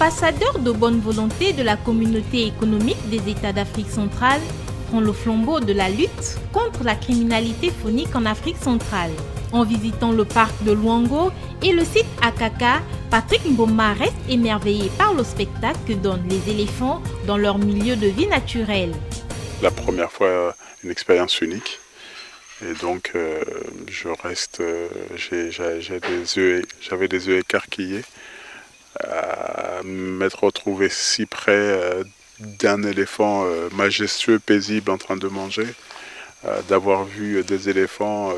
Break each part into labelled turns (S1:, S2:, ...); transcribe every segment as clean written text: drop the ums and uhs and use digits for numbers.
S1: L'ambassadeur de bonne volonté de la communauté économique des États d'Afrique centrale prend le flambeau de la lutte contre la criminalité phonique en Afrique centrale. En visitant le parc de Luango et le site Akaka, Patrick Mboma reste émerveillé par le spectacle que donnent les éléphants dans leur milieu de vie naturel.
S2: La première fois, une expérience unique. Et donc, j'avais des yeux écarquillés à m'être retrouvé si près d'un éléphant majestueux, paisible, en train de manger, d'avoir vu des éléphants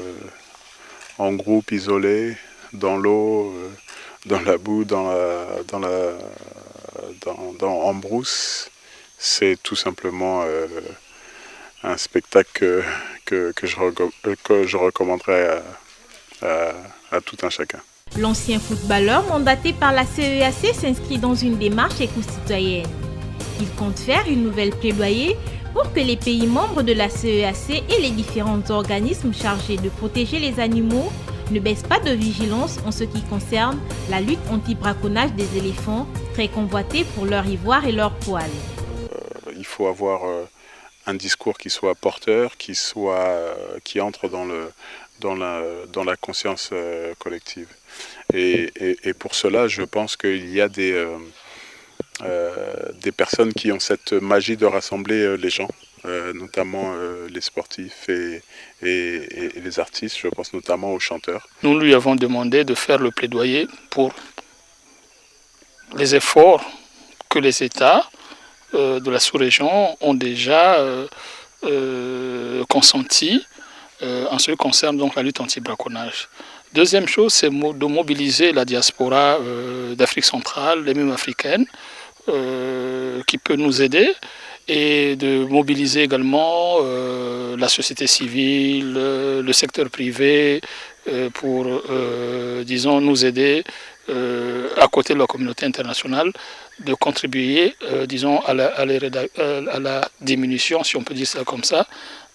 S2: en groupe, isolés, dans l'eau, dans la boue, en brousse. C'est tout simplement un spectacle que je recommanderais à tout un chacun.
S1: L'ancien footballeur mandaté par la CEAC s'inscrit dans une démarche éco-citoyenne. Il compte faire une nouvelle plaidoyer pour que les pays membres de la CEAC et les différents organismes chargés de protéger les animaux ne baissent pas de vigilance en ce qui concerne la lutte anti-braconnage des éléphants, très convoités pour leur ivoire et leur poil.
S2: Il faut avoir un discours qui soit porteur, qui entre dans la conscience collective. Et pour cela, je pense qu'il y a des personnes qui ont cette magie de rassembler les gens, notamment les sportifs et les artistes. Je pense notamment aux chanteurs.
S3: Nous lui avons demandé de faire le plaidoyer pour les efforts que les États de la sous-région ont déjà consenti en ce qui concerne donc la lutte anti-braconnage. Deuxième chose, c'est de mobiliser la diaspora d'Afrique centrale, et même africaine, qui peut nous aider, et de mobiliser également la société civile, le secteur privé, pour, disons, nous aider, à côté de la communauté internationale, de contribuer, disons, à la diminution, si on peut dire ça comme ça,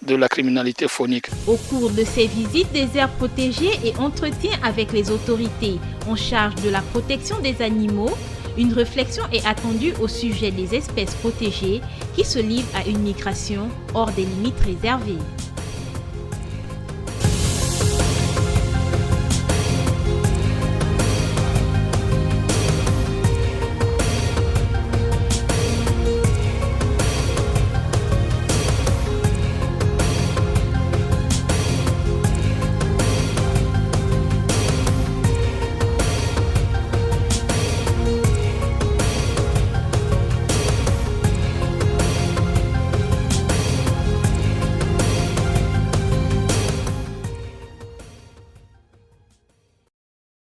S3: de la criminalité phonique.
S1: Au cours de ces visites des aires protégées et entretiens avec les autorités en charge de la protection des animaux, une réflexion est attendue au sujet des espèces protégées qui se livrent à une migration hors des limites réservées.